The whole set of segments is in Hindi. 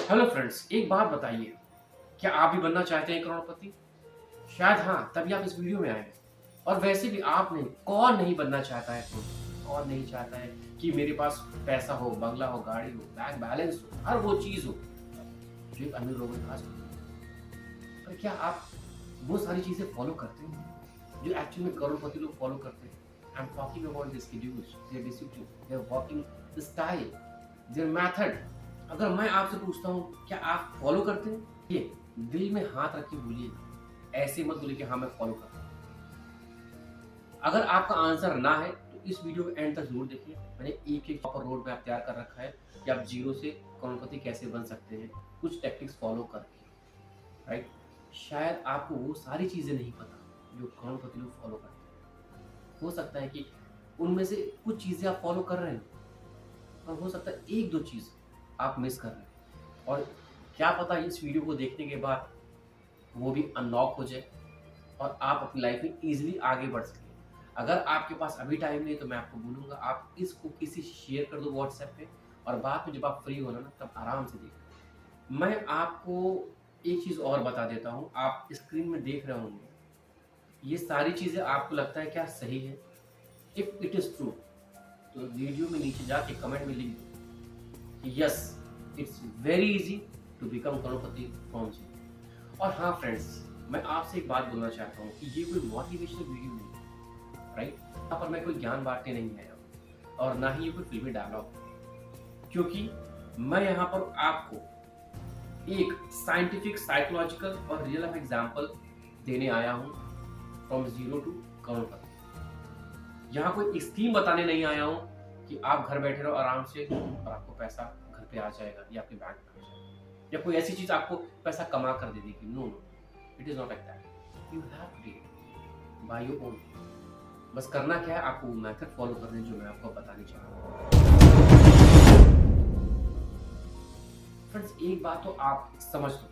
हेलो फ्रेंड्स, एक बात बताइए, क्या आप भी बनना चाहते हैं करोड़पति? शायद हाँ, तभी आप इस वीडियो में आए हैं। और वैसे भी आप नहीं, कौन नहीं बनना चाहता है करोड़पति? कौन नहीं चाहता है कि मेरे पास पैसा हो, बंगला हो, गाड़ी हो, बैंक बैलेंस हो, हर वो चीज हो जो एक अमीर लोगों के पास होती है। पर क्या आप वो सारी चीजें फॉलो करते हैं जो एक्चुअली में करोड़पति लोग फॉलो करते हैं? I am talking about this schedules, their discipline, their working style, their method। अगर मैं आपसे पूछता हूँ क्या आप फॉलो करते हैं? ये दिल में हाथ रख के बोलिए, ऐसे मत बोलिए कि हाँ मैं फॉलो करता हूँ। अगर आपका आंसर ना है तो इस वीडियो को एंड तक जरूर देखिए। मैंने एक एक प्रॉपर रोड मैप तैयार कर रखा है कि आप जीरो से करोड़पति कैसे बन सकते हैं, कुछ टेक्निक्स फॉलो करके। राइट? शायद आपको वो सारी चीजें नहीं पता जो करोड़पति लोग फॉलो करते हैं। हो सकता है कि उनमें से कुछ चीजें आप फॉलो कर रहे हैं, और हो सकता है एक दो चीज आप मिस कर रहे हैं। और क्या पता इस वीडियो को देखने के बाद वो भी अनलॉक हो जाए और आप अपनी लाइफ में इजीली आगे बढ़ सकें। अगर आपके पास अभी टाइम नहीं तो मैं आपको बोलूँगा आप इसको किसी से शेयर कर दो व्हाट्सएप पे, और बाद में जब आप फ्री हो ना तब आराम से देखो। मैं आपको एक चीज़ और बता देता हूँ, आप स्क्रीन में देख रहे होंगे, ये सारी चीज़ें आपको लगता है क्या सही है? इफ इट इज़ ट्रू तो वीडियो में नीचे जाके कमेंट में लिख दो कि yes, it's very easy to become crorepati from zero. और हाँ फ्रेंड्स, मैं आपसे एक बात बोलना चाहता हूँ कि ये कोई मोटिवेशनल वीडियो नहीं है। राइट? यहाँ पर मैं कोई ज्ञान बांटने नहीं आया हूँ और ना ही ये कोई फिल्मी डायलॉग, क्योंकि मैं यहाँ पर आपको एक साइंटिफिक, साइकोलॉजिकल और रियल लाइफ एग्जाम्पल देने आया हूँ फ्रॉम जीरो टू करोड़पति। यहाँ कोई स्कीम बताने नहीं आया हूँ कि आप घर बैठे रहो आराम से और आपको पैसा घर पे आ जाएगा या आपके बैंक में आ जाएगा, या कोई ऐसी चीज आपको पैसा कमा कर दे देगी। No no, it is not like that. You have to do it by your own. बस करना क्या है, आपको वो मेथड फॉलो करने जो मैं आपको बताने चाह रहा हूँ। फ्रेंड्स, एक बात तो आप समझ लो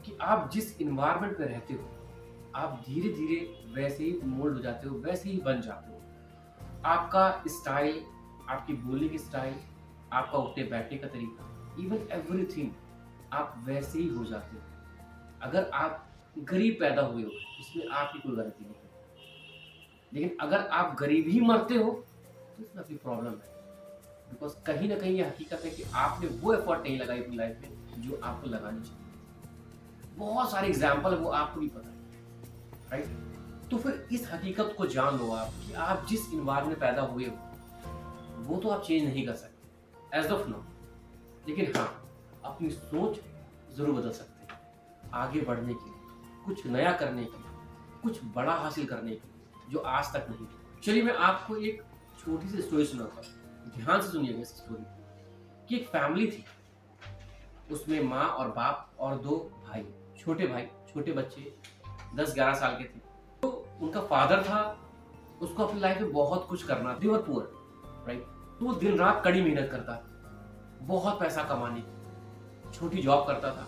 कि आप जिस इन्वायरमेंट में रहते हो आप धीरे धीरे वैसे ही मोल्ड हो जाते हो, वैसे ही बन जाते हो। आपका स्टाइल, आपकी बोलने की स्टाइल, आपका उठने बैठने का तरीका, इवन एवरीथिंग आप वैसे ही हो जाते हो। अगर आप गरीब पैदा हुए हो इसमें आपकी कोई गलती नहीं है, लेकिन अगर आप गरीब ही मरते हो तो इसमें अपनी प्रॉब्लम है। बिकॉज कहीं ना कहीं ये हकीकत है कि आपने वो एफर्ट नहीं लगाई अपनी लाइफ में जो आपको लगानी चाहिए। बहुत सारे एग्जाम्पल है, वो आपको भी पता है। राइट? तो फिर इस हकीकत को जान लो आप कि आप जिस इन्वायरमेंट में पैदा हुए हो वो तो आप चेंज नहीं कर सकते एज ऑफ नाउ, लेकिन हाँ अपनी सोच जरूर बदल सकते हैं आगे बढ़ने के लिए, कुछ नया करने के लिए, कुछ बड़ा हासिल करने के लिए जो आज तक नहीं किया। चलिए मैं आपको एक छोटी सी स्टोरी सुनाता हूँ, ध्यान से सुनिएगा इस स्टोरी कि एक फैमिली थी, उसमें माँ और बाप और दो भाई, छोटे बच्चे 10-11 साल के थे। उनका फादर था, उसको अपनी लाइफ में बहुत कुछ करना, दे वर पुअर। राइट? तो वो दिन रात कड़ी मेहनत करता था, बहुत पैसा कमाने की, छोटी जॉब करता था,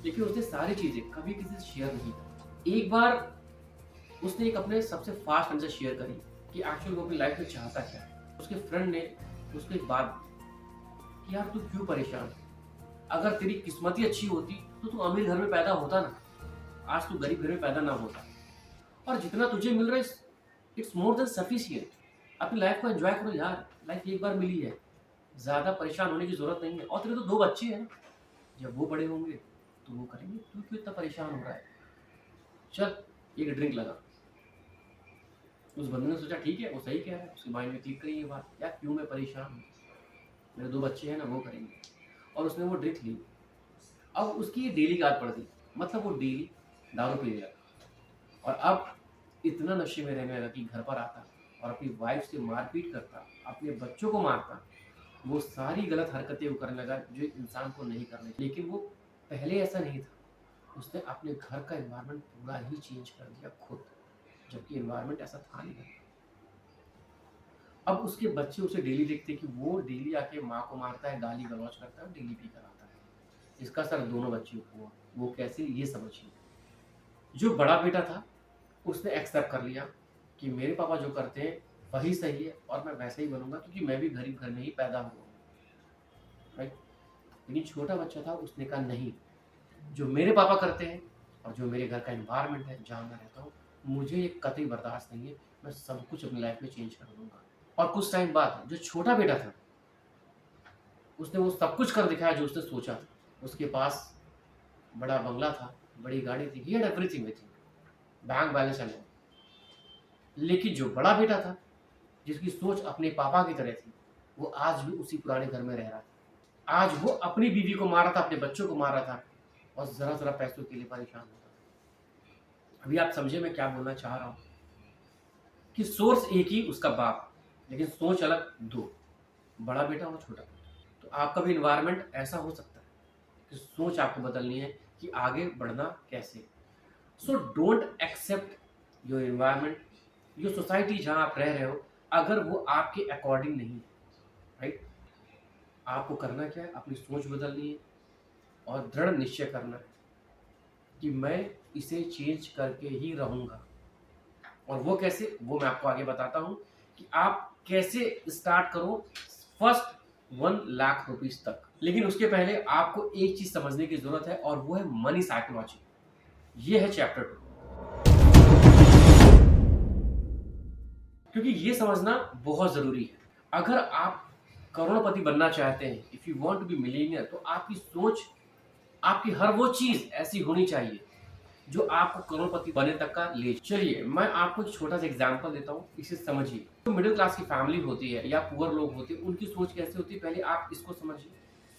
लेकिन उसने सारी चीजें कभी किसी से शेयर नहीं की। एक बार उसने एक अपने सबसे फास्ट फ्रेंड से शेयर करी कि एक्चुअली वो अपनी लाइफ में चाहता क्या है। उसके फ्रेंड ने उसको एक बात दी कि यार तू क्यों परेशान है? अगर तेरी किस्मत ही अच्छी होती तो तू अमीर घर में पैदा होता ना, आज तू गरीब घर में पैदा ना होता। और जितना तुझे मिल रहा है इट्स मोर देन सफिशिएंट। अपनी लाइफ को एंजॉय करो यार, लाइफ एक बार मिली है, ज्यादा परेशान होने की जरूरत नहीं है। और तेरे तो दो बच्चे हैं, जब वो बड़े होंगे तो वो करेंगे, तू क्यों इतना परेशान हो रहा है? चल एक ड्रिंक लगा। उस बंदे ने सोचा ठीक है वो सही कह रहा है, उसके माइंड में क्लिक करी ये बात, यार क्यों मैं परेशान हूँ, मेरे दो बच्चे हैं ना, वो करेंगे। और उसने वो ड्रिंक ली। अब उसकी ये डेली की आदत पड़ गई, मतलब वो डेली दारू पी लिया और अब इतना नशे में रहने लगा कि घर पर आता और अपनी वाइफ से मारपीट करता, अपने बच्चों को मारता। वो सारी गलत हरकतें वो करने लगा जो इंसान को नहीं करनी। लेकिन वो पहले ऐसा नहीं था, उसने अपने घर का एनवायरनमेंट पूरा ही चेंज कर दिया खुद, जबकि एनवायरनमेंट ऐसा था नहीं। अब उसके बच्चे उसे डेली देखते कि वो डेली आके माँ को मारता है, गाली गलौज करता है, डेली पी कर आता है। इसका असर दोनों बच्चों को हुआ। वो कैसे, ये समझिए। जो बड़ा बेटा था उसने एक्सेप्ट कर लिया कि मेरे पापा जो करते हैं वही सही है और मैं वैसे ही बनूंगा, क्योंकि मैं भी गरीब घर में ही पैदा हुआ हूँ। राइट? लेकिन छोटा बच्चा था, उसने कहा नहीं, जो मेरे पापा करते हैं और जो मेरे घर का एनवायरनमेंट है जहाँ मैं रहता हूँ, मुझे ये कतई बर्दाश्त नहीं है, मैं सब कुछ अपनी लाइफ में चेंज कर दूंगा। और कुछ टाइम बाद जो छोटा बेटा था, उसने वो सब कुछ कर दिखाया जो उसने सोचा था। उसके पास बड़ा बंगला था, बड़ी गाड़ी थी, he had everything with him, bank balance and all. लेकिन जो बड़ा बेटा था, जिसकी सोच अपने पापा की तरह थी, वो आज भी उसी पुराने घर में रह रहा था। आज वो अपनी बीवी को मार रहा था, अपने बच्चों को मार रहा था, और जरा जरा पैसों के लिए परेशान होता था। अभी आप समझे मैं क्या बोलना चाह रहा हूँ, कि सोर्स एक ही, उसका बाप, लेकिन सोच अलग दो, बड़ा बेटा और छोटा बेटा। तो आपका भी इन्वायरमेंट ऐसा हो सकता है कि सोच आपको बदलनी है कि आगे बढ़ना कैसे। So don't accept your environment, your society जहाँ आप रह रहे हो, अगर वो आपके अकॉर्डिंग नहीं है, राइट। आपको करना क्या है, अपनी सोच बदलनी है और दृढ़ निश्चय करना है कि मैं इसे चेंज करके ही रहूँगा। और वो कैसे, वो मैं आपको आगे बताता हूँ कि आप कैसे स्टार्ट करो फर्स्ट 1 लाख रुपीज तक। लेकिन उसके पहले आपको एक चीज समझने की जरूरत है, और वो है मनी साइकोलॉजी। ये है चैप्टर 2, क्योंकि ये समझना बहुत जरूरी है। अगर आप करोड़पति बनना चाहते हैं, if you want to be millionaire, तो आपकी सोच, आपकी हर वो चीज ऐसी होनी चाहिए जो आपको करोड़पति बनने तक का ले। चलिए मैं आपको एक छोटा सा एग्जांपल देता हूँ, इसे समझिए। तो मिडिल क्लास की फैमिली होती है या पुअर लोग होते हैं, उनकी सोच कैसे होती है, पहले आप इसको समझिए,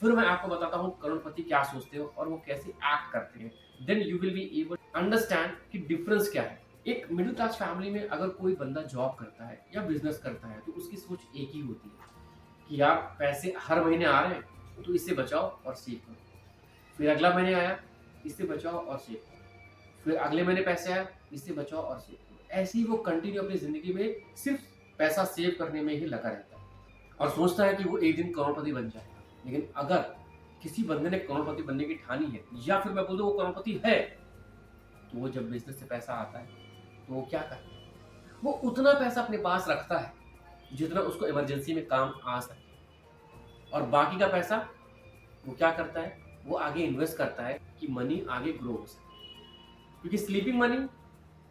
फिर मैं आपको बताता हूँ करोड़पति क्या सोचते हो और वो कैसे एक्ट करते हैं। Then you will be able understand कि डिफरेंस क्या है। एक मिडिल क्लास फैमिली में अगर कोई बंदा जॉब करता है या बिजनेस करता है, तो उसकी सोच एक ही होती है कि यार पैसे हर महीने आ रहे हैं, तो इससे बचाओ और सेव करो। फिर अगला महीने आया, इससे बचाओ और सेव करो। फिर अगले महीने पैसे आए, इससे बचाओ और सेव करो। ऐसे ही वो कंटिन्यू अपनी जिंदगी में सिर्फ पैसा सेव करने में ही लगा रहता है और सोचता है कि वो एक दिन करोड़पति बन जाएगा। लेकिन अगर किसी बंदे ने करोड़पति बनने की ठानी है, या फिर मैं बोल दूं वो करोड़पति है, तो वो जब बिजनेस से पैसा आता है तो वो क्या करता है, वो उतना पैसा अपने पास रखता है जितना उसको इमरजेंसी में काम आ सके, और बाकी का पैसा वो क्या करता है, वो आगे इन्वेस्ट करता है कि मनी आगे ग्रो हो सके। क्योंकि स्लीपिंग मनी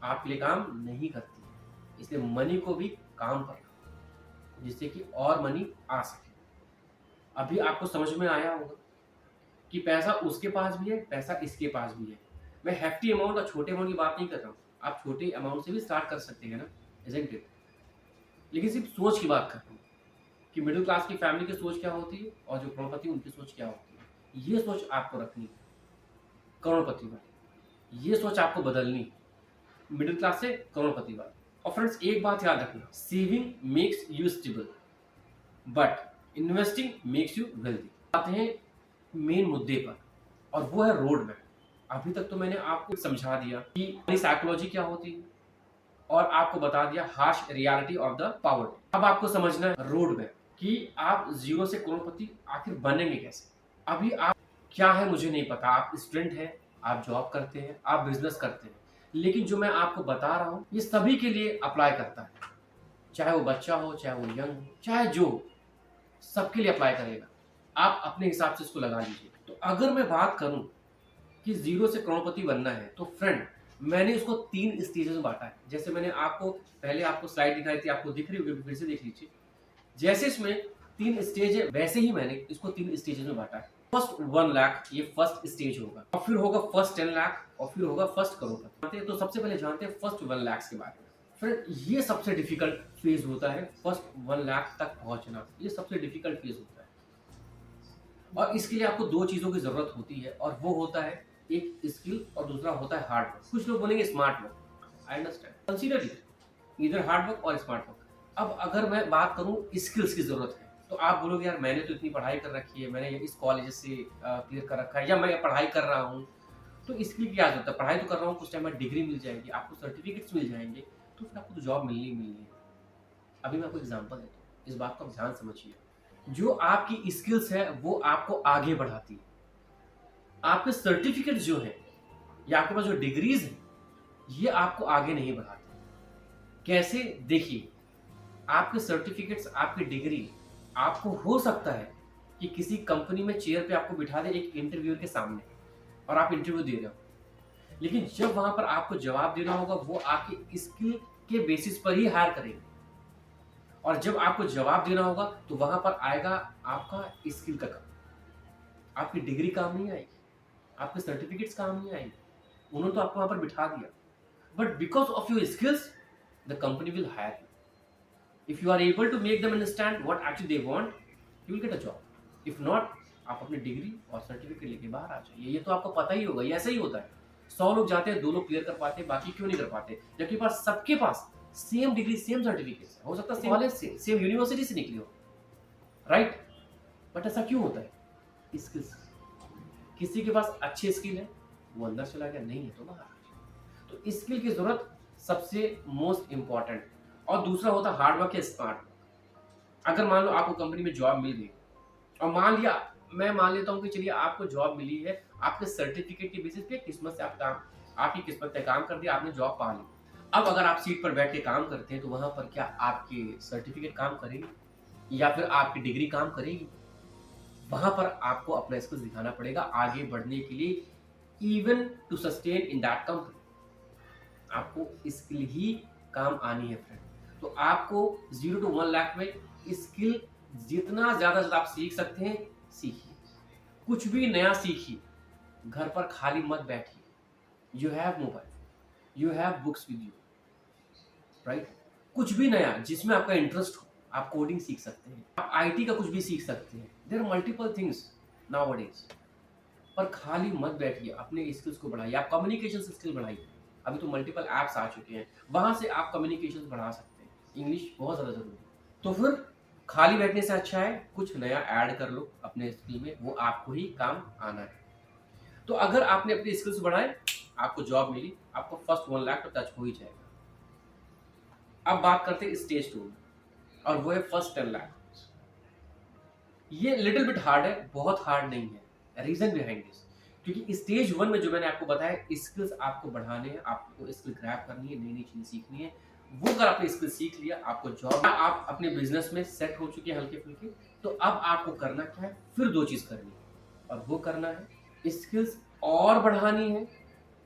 आपके लिए काम नहीं करती है, इसलिए मनी को भी काम पर रखो जिससे कि और मनी आ सके। अभी आपको समझ में आया होगा कि पैसा उसके पास भी है, पैसा इसके पास भी है। मैं हेफ्टी अमाउंट और छोटे अमाउंट की बात नहीं कर रहा हूँ, आप छोटे अमाउंट से भी स्टार्ट कर सकते हैं ना, इजंट इट। लेकिन सिर्फ सोच की बात कर रहा हूँ कि मिडिल क्लास की फैमिली की सोच क्या होती है और जो करोड़पति उनकी सोच क्या होती है। ये सोच आपको रखनी है करोड़पति वाली, ये सोच आपको बदलनी है मिडिल क्लास से करोड़पति वाली। और फ्रेंड्स एक बात याद रखना, saving makes you stable but investing makes you wealthy. आते हैं मेन मुद्दे पर, और वो है रोड मैप। अभी तक तो मैंने आपको समझा दिया कि साइकोलॉजी क्या होती है और आपको बता दिया harsh reality of the poverty. अब आपको समझना है रोड मैप कि आप जीरो से करोड़पति आखिर बनेंगे कैसे। अभी आप क्या है मुझे नहीं पता, आप स्टूडेंट हैं, आप जॉब करते हैं, आप बिजनेस करते हैं, लेकिन जो मैं आपको बता रहा हूं ये सभी के लिए अप्लाई करता है, चाहे वो बच्चा हो, चाहे वो यंग हो, चाहे जो, सबके लिए अप्लाई करेगा। आप अपने हिसाब से इसको लगा लीजिए। तो अगर मैं बात करूं कि जीरो से करोड़पति बनना है, तो फ्रेंड मैंने इसको 3 स्टेजेस में बांटा है। जैसे मैंने आपको पहले आपको स्लाइड दिखाई थी, आपको दिख रही होगी, फिर से देख लीजिए। जैसे इसमें 3 स्टेज है, वैसे ही मैंने इसको 3 स्टेजेस में बांटा है। फर्स्ट 1 लाख ये फर्स्ट स्टेज होगा, और फिर होगा फर्स्ट 10 लाख, और फिर होगा फर्स्ट करोड़पति। तो सबसे पहले जानते हैं फर्स्ट 1 लाख के बारे में। फ्रेंड ये सबसे डिफिकल्ट फेज होता है, फर्स्ट 1 लाख तक पहुंचना, ये सबसे डिफिकल्ट फेज होता है। और इसके लिए आपको 2 चीजों की जरूरत होती है, और वो होता है एक स्किल और दूसरा होता है हार्ड वर्क। कुछ लोग बोलेंगे smart work, I understand, consider it, इधर हार्ड वर्क और स्मार्ट वर्क। अब अगर मैं बात करूं स्किल्स की जरूरत है, तो आप बोलोगे यार मैंने तो इतनी पढ़ाई कर रखी है, मैंने इस कॉलेज से क्लियर कर रखा है, या मैं पढ़ाई कर रहा हूँ, तो इसके लिए क्या जरूरत है, पढ़ाई तो कर रहा हूँ, कुछ टाइम में डिग्री मिल जाएगी, आपको सर्टिफिकेट्स मिल जाएंगे, तो फिर आपको तो जॉब मिलनी है। अभी मैं आपको एग्जाम्पल देता हूँ, इस बात को आप ध्यान समझिए। जो आपकी स्किल्स है वो आपको आगे बढ़ाती है, आपके सर्टिफिकेट जो है या आपके पास जो डिग्रीज है ये आपको आगे नहीं बढ़ाते। कैसे, देखिए, आपके सर्टिफिकेट्स, आपकी डिग्री आपको हो सकता है कि किसी कंपनी में चेयर पे आपको बिठा दे एक इंटरव्यूअर के सामने और आप इंटरव्यू दे रहे हो, लेकिन जब वहां पर आपको जवाब देना होगा वो आपकी स्किल के बेसिस पर ही हायर करेंगे, और जब आपको जवाब देना होगा तो वहां पर आएगा आपका स्किल का काम। आपकी डिग्री काम नहीं आएगी, आपके सर्टिफिकेट्स काम नहीं आएंगे, उन्होंने तो आपको वहां पर बिठा दिया, but because of your skills the company will hire you. If you are able to make them understand what actually they want, you will get a job. If not, आप अपनी डिग्री और सर्टिफिकेट लेके बाहर आ जाइए। ये तो आपको पता ही होगा, ये ऐसा ही होता है। 100 लोग जाते हैं, 2 लोग क्लियर कर पाते हैं, बाकी क्यों नहीं कर पाते? जबकि पास सबके पास सेम डिग्री सेम सर्टिफिकेट है, हो सकता है सेम कॉलेज से सेम यूनिवर्सिटी से निकली हो, राइट? बट ऐसा क्यों होता है? स्किल्स। किसी के पास अच्छी स्किल है, वो अंदर चला गया, नहीं है तो बाहर आ गया। तो स्किल की जरूरत सबसे मोस्ट इंपॉर्टेंट। और दूसरा होता है हार्ड वर्क या स्मार्ट वर्क। अगर मान लो आपको कंपनी में जॉब मिल गई, और मान लिया, मैं मान लेता हूं कि चलिए आपको जॉब मिली है, आपके सर्टिफिकेट के बेसिस पे किस्मत से आपकी किस्मत ने काम कर दिया, आपने जॉब पा ली। अब अगर आप सीट पर बैठ के काम करते हैं तो वहां पर क्या आपकी सर्टिफिकेट काम करेगी या फिर आपकी डिग्री काम करेगी? वहां पर आपको अपना स्किल्स दिखाना पड़ेगा आगे बढ़ने के लिए, even to sustain in that company. आपको स्किल ही काम आनी है फ्रेंड। तो आपको 0 to 1 लाख में स्किल जितना ज्यादा आप सीख सकते हैं सीखिए, कुछ भी नया सीखिए। घर पर खाली मत बैठिए। You have mobile, you have books with you, right? कुछ भी नया जिसमें आपका इंटरेस्ट हो, आप कोडिंग सीख सकते हैं, आप आईटी का कुछ भी सीख सकते हैं। There are multiple things nowadays. पर खाली मत बैठिए, अपने स्किल्स को बढ़ाइए, आप कम्युनिकेशन स्किल बढ़ाइए। अभी तो मल्टीपल ऐप्स आ चुके हैं, वहां से आप कम्युनिकेशन बढ़ा सकते हैं। इंग्लिश बहुत ज़्यादा जरूरी है। तो फिर खाली बैठने से अच्छा है कुछ नया ऐड कर लो अपने स्किल में, वो आपको ही काम आना है। तो अगर आपने अपने स्किल्स बढ़ाए, आपको जॉब मिली, आपको फर्स्ट 1 लाख तो टच हो ही जाएगा। अब बात करते हैं स्टेज 2 और वो है फर्स्ट 10 लाख। ये लिटिल बिट हार्ड है, बहुत हार्ड नहीं है। रीजन बिहाइंड दिस, क्योंकि स्टेज 1 में जो मैंने आपको बताया स्किल्स आपको बढ़ाने हैं, आपको स्किल ग्रैब करनी है, नई नई चीजें सीखनी है। वो अगर आपने स्किल सीख लिया, आपको जॉब, आप अपने बिजनेस में सेट हो चुके हैं हल्के फुल्के, तो अब आपको करना क्या है? फिर 2 चीज करनी है, और वो करना है स्किल्स और बढ़ानी है,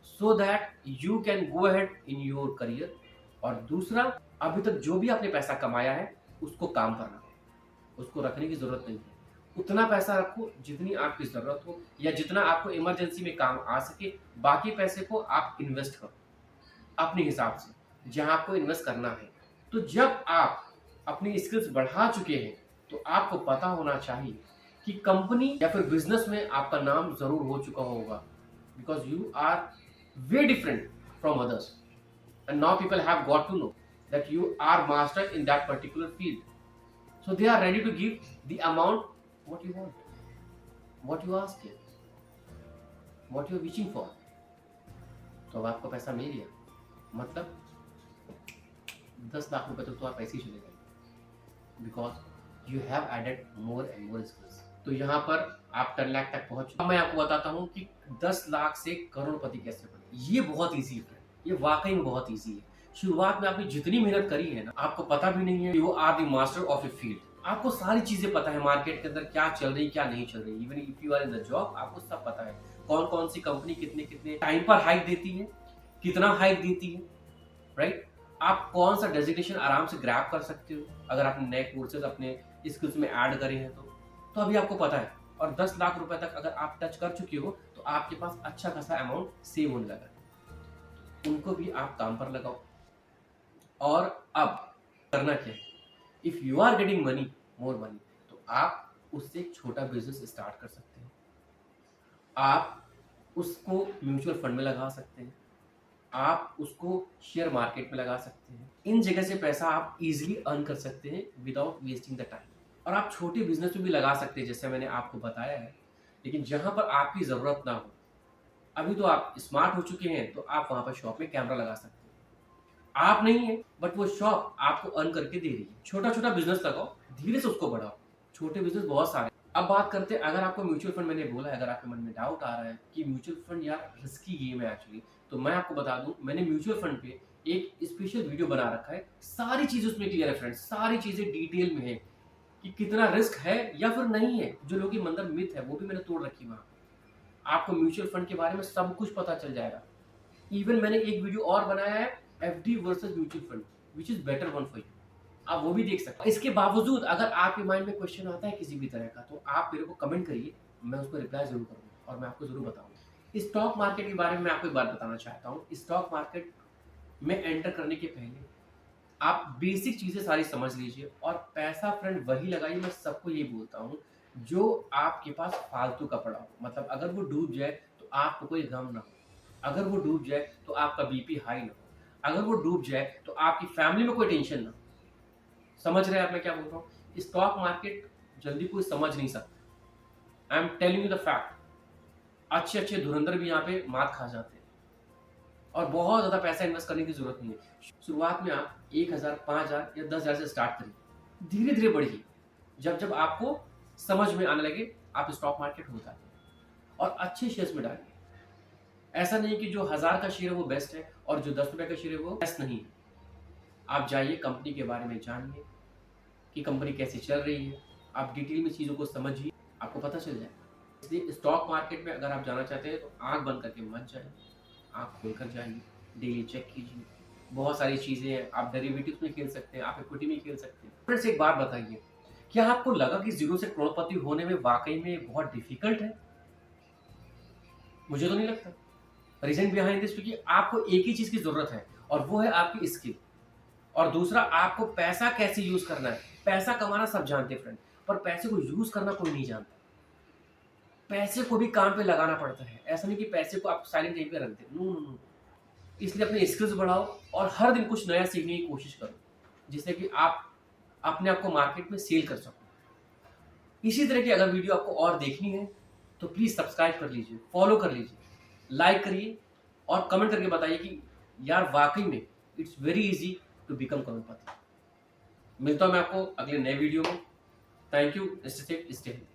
so that you can go ahead in your career. और दूसरा, अभी तक जो भी आपने पैसा कमाया है उसको काम करना है, उसको रखने की जरूरत नहीं है। उतना पैसा रखो जितनी आपकी जरूरत हो, या जितना आपको इमरजेंसी में काम आ सके। बाकी पैसे को आप इन्वेस्ट करो अपने हिसाब से, जहां आपको इन्वेस्ट करना है। तो जब आप अपनी स्किल्स बढ़ा चुके हैं तो आपको पता होना चाहिए कि कंपनी या फिर बिजनेस में आपका नाम जरूर हो चुका होगा, because you are way different from others, and now people have got to know that you are master in that particular field, so they are ready to give the amount what you want, what you ask for, what you are wishing for। तो अब आपको पैसा मिल गया, मतलब 10 लाख रुपए तक तो आप ऐसे ही चले गए, because you have added more and more skills. तो यहाँ पर आप 10 लाख तक पहुंच चुके। मैं आपको बताता हूँ कि 10 लाख से करोड़पति कैसे बने। ये बहुत ईजी है, ये वाकई में बहुत ईजी है। शुरुआत में आपने जितनी मेहनत करी है ना, आपको पता भी नहीं है, you are the master of a field. आपको सारी चीजें पता है, मार्केट के अंदर क्या चल रही क्या नहीं चल रही। Even if you are in the job, आपको सब पता है कौन कौन सी कंपनी कितने कितने टाइम पर हाइक देती है, कितना हाइक देती है, राइट? आप कौन सा डेजिग्नेशन आराम से ग्रैब कर सकते हो अगर आपने नए कोर्सेज अपने स्किल्स में ऐड करे हैं तो अभी आपको पता है। और 10 लाख रुपए तक अगर आप टच कर चुके हो तो आपके पास अच्छा खासा अमाउंट सेव होने लगा है, उनको भी आप काम पर लगाओ। और अब करना क्या है? If you are getting money, more money, तो आप उससे एक छोटा बिजनेस स्टार्ट कर सकते हैं। आप उसको म्यूचुअल फंड में लगा सकते हैं, आप उसको शेयर मार्केट में लगा सकते हैं। इन जगह से पैसा आप इजीली अर्न कर सकते हैं विदाउट वेस्टिंग द टाइम। और आप छोटे बिजनेस में भी लगा सकते हैं, जैसे मैंने आपको बताया है, लेकिन जहां पर आपकी जरूरत ना हो। अभी तो आप स्मार्ट हो चुके हैं, तो आप वहां पर शॉप में कैमरा लगा सकते हैं। आप नहीं है, बट वो शॉप आपको अर्न करके दे रही है। छोटा छोटा बिजनेस लगाओ, धीरे से उसको बढ़ाओ। छोटे बिजनेस बहुत सारे। अब बात करते हैं, अगर आपको म्यूचुअल फंड, मैंने बोला है, अगर आपके मन में डाउट आ रहा है कि म्यूचुअल फंड यार रिस्की गेम है एक्चुअली, तो मैं आपको बता दूं, मैंने म्यूचुअल फंड पे एक स्पेशल वीडियो बना रखा है। सारी चीजें उसमें क्लियर है फ्रेंड्स, सारी चीजें डिटेल में है। कि कितना रिस्क है या फिर नहीं है। जो लोगों की मंदर मिथ है वो भी मैंने तोड़ रखी वहाँ पे। आपको म्यूचुअल फंड के बारे में सब कुछ पता चल जाएगा। इवन मैंने एक वीडियो और बनाया है FD versus mutual fund, which is better one for you, आप वो भी देख सकते हैं। इसके बावजूद अगर आपके माइंड में क्वेश्चन आता है किसी भी तरह का, तो आप मेरे को कमेंट करिए, मैं उसको रिप्लाई जरूर करूंगा और मैं आपको जरूर बताऊंगा। स्टॉक मार्केट के बारे में मैं आपको एक बात बताना चाहता हूँ। स्टॉक मार्केट में एंटर करने के पहले आप बेसिक चीजें सारी समझ लीजिए और पैसा फ्रेंड वही लगाइए। मैं सबको ये बोलता हूँ जो आपके पास फालतू का पड़ा हो, मतलब अगर वो डूब जाए तो आपको कोई गम ना हो, अगर वो डूब जाए तो आपका बीपी हाई ना हो, अगर वो डूब जाए तो आपकी फैमिली में कोई टेंशन ना हो। समझ रहे हैं आप मैं क्या बोल रहा हूँ? स्टॉक मार्केट जल्दी कोई समझ नहीं सकता। I am telling you the fact. अच्छे अच्छे धुरंधर भी यहाँ पे मात खा जाते हैं और बहुत ज्यादा पैसा इन्वेस्ट करने की जरूरत नहीं है। शुरुआत में आप 1000, 5000 या 10,000 से स्टार्ट करिए, धीरे धीरे बढ़िए। जब जब आपको समझ में आने लगे आप स्टॉक मार्केट होता है और अच्छे शेयर्स में डालिए। ऐसा नहीं कि जो 1000 का शेयर है वो बेस्ट है और जो 10 रुपए का शेयर है वो बेस्ट नहीं है। आप जाइए, कंपनी के बारे में जानिए कि कंपनी कैसे चल रही है, आप डिटेल में चीज़ों को समझिए, आपको पता चल जाएगा। इसलिए स्टॉक मार्केट में अगर आप जाना चाहते हैं तो आंख बंद करके मत जाइए, आंख खोलकर जाइए, डेली चेक कीजिए। बहुत सारी चीज़ें हैं, आप डेरिवेटिव्स में खेल सकते हैं, आप इक्विटी में खेल सकते हैं। फ्रेंड्स एक बात बताइए, क्या आपको लगा कि जीरो से करोड़पति होने में वाकई में बहुत डिफिकल्ट है? मुझे तो नहीं लगता। रीजन बिहाइंड दिस क्योंकि आपको एक ही चीज़ की ज़रूरत है और वो है आपकी स्किल, और दूसरा आपको पैसा कैसे यूज करना है। पैसा कमाना सब जानते हैं फ्रेंड, पर पैसे को यूज करना कोई नहीं जानता। पैसे को भी काम पे लगाना पड़ता है, ऐसा नहीं कि पैसे को आप साइलेंट कहीं पे रख दे। No no no. इसलिए अपने स्किल्स बढ़ाओ और हर दिन कुछ नया सीखने की कोशिश करो, जिससे कि आप अपने आप को मार्केट में सेल कर सको। इसी तरह की अगर वीडियो आपको और देखनी है तो प्लीज सब्सक्राइब कर लीजिए, फॉलो कर लीजिए, लाइक करिए और कमेंट करके बताइए कि यार वाकई में it's very easy to become करोड़पति। मिलता हूं मैं आपको अगले नए वीडियो में। Thank you. Stay safe, stay healthy.